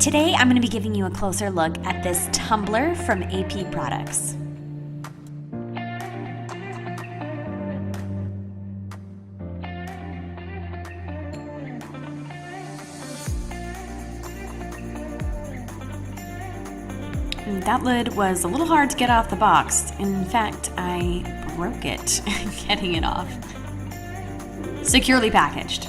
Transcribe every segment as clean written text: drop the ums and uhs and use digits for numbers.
Today I'm going to be giving you a closer look at this tumbler from AP Products. That lid was a little hard to get off the box. In fact, I broke it getting it off. Securely packaged.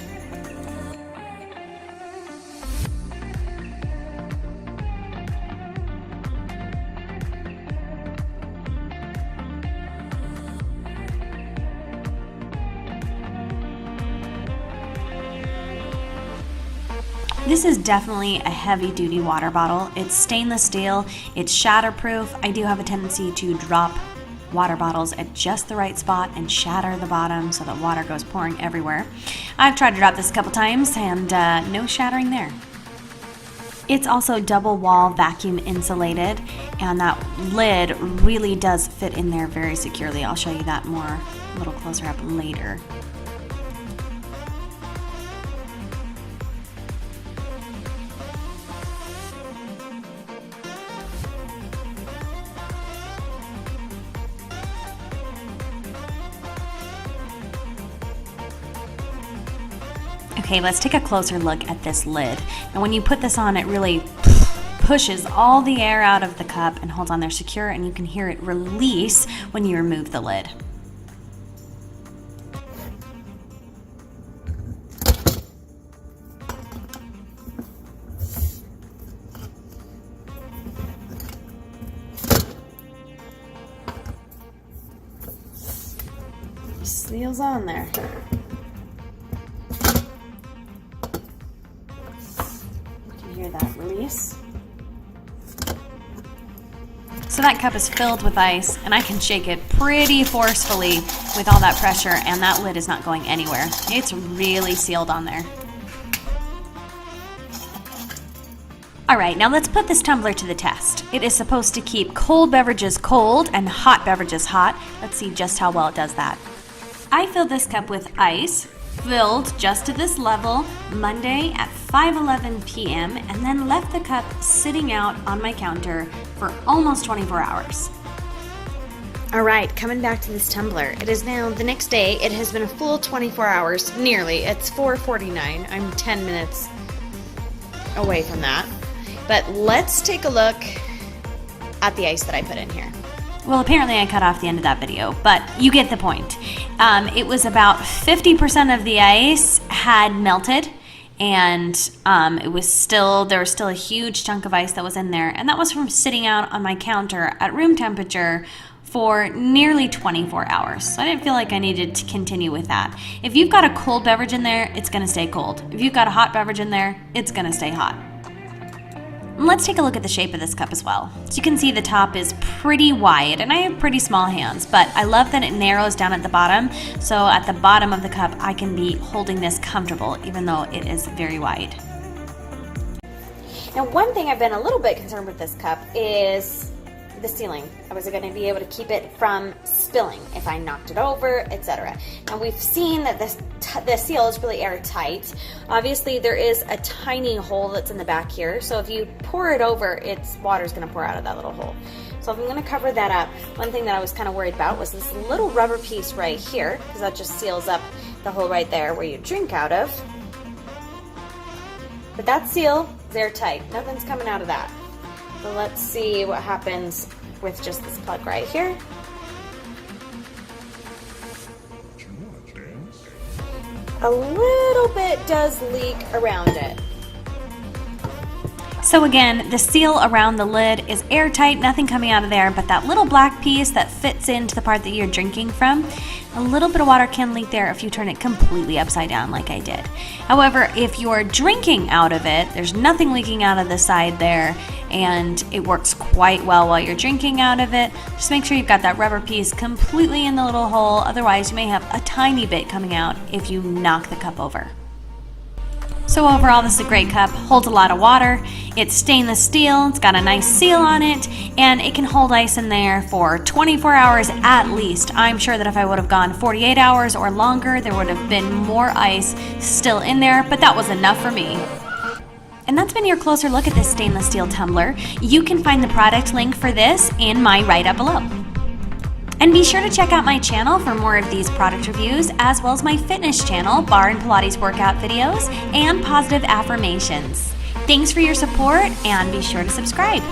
This is definitely a heavy-duty water bottle. It's stainless steel, it's shatterproof. I do have a tendency to drop water bottles at just the right spot and shatter the bottom so that water goes pouring everywhere. I've tried to drop this a couple times and no shattering there. It's also double wall vacuum insulated, and that lid really does fit in there very securely. I'll show you that more a little closer up later. Okay, let's take a closer look at this lid. And when you put this on, it really pushes all the air out of the cup and holds on there secure, and you can hear it release when you remove the lid. Seals on there. Hear that release. So that cup is filled with ice, and I can shake it pretty forcefully with all that pressure, and that lid is not going anywhere. It's really sealed on there. Alright, now let's put this tumbler to the test. It is supposed to keep cold beverages cold and hot beverages hot. Let's see just how well it does that. I filled this cup with ice, filled just to this level Monday at 5:11 p.m. and then left the cup sitting out on my counter for almost 24 hours. Alright, coming back to this tumbler. It is now the next day. It has been a full 24 hours, nearly. It's 4:49. I'm 10 minutes away from that. But let's take a look at the ice that I put in here. Well, apparently I cut off the end of that video, but you get the point. It was about 50% of the ice had melted, and there was still a huge chunk of ice that was in there, and that was from sitting out on my counter at room temperature for nearly 24 hours. So I didn't feel like I needed to continue with that. If you've got a cold beverage in there, it's gonna stay cold. If you've got a hot beverage in there, it's gonna stay hot. Let's take a look at the shape of this cup as well. So you can see the top is pretty wide, and I have pretty small hands, but I love that it narrows down at the bottom. So at the bottom of the cup, I can be holding this comfortable, even though it is very wide. Now, one thing I've been a little bit concerned with this cup is the sealing. I was going to be able to keep it from spilling if I knocked it over, etc. Now we've seen that the seal is really airtight. Obviously there is a tiny hole that's in the back here, so if you pour it over, water's going to pour out of that little hole. So if I'm going to cover that up, one thing that I was kind of worried about was this little rubber piece right here, because that just seals up the hole right there where you drink out of. But that seal is airtight. Nothing's coming out of that. So let's see what happens with just this plug right here. A little bit does leak around it. So again, the seal around the lid is airtight, nothing coming out of there, but that little black piece that fits into the part that you're drinking from, a little bit of water can leak there if you turn it completely upside down like I did. However, if you're drinking out of it, there's nothing leaking out of the side there, and it works quite well while you're drinking out of it. Just make sure you've got that rubber piece completely in the little hole, otherwise you may have a tiny bit coming out if you knock the cup over. So overall, this is a great cup, holds a lot of water, it's stainless steel, it's got a nice seal on it, and it can hold ice in there for 24 hours at least. I'm sure that if I would have gone 48 hours or longer, there would have been more ice still in there, but that was enough for me. And that's been your closer look at this stainless steel tumbler. You can find the product link for this in my write-up below. And be sure to check out my channel for more of these product reviews, as well as my fitness channel, bar and Pilates workout videos, and positive affirmations. Thanks for your support, and be sure to subscribe.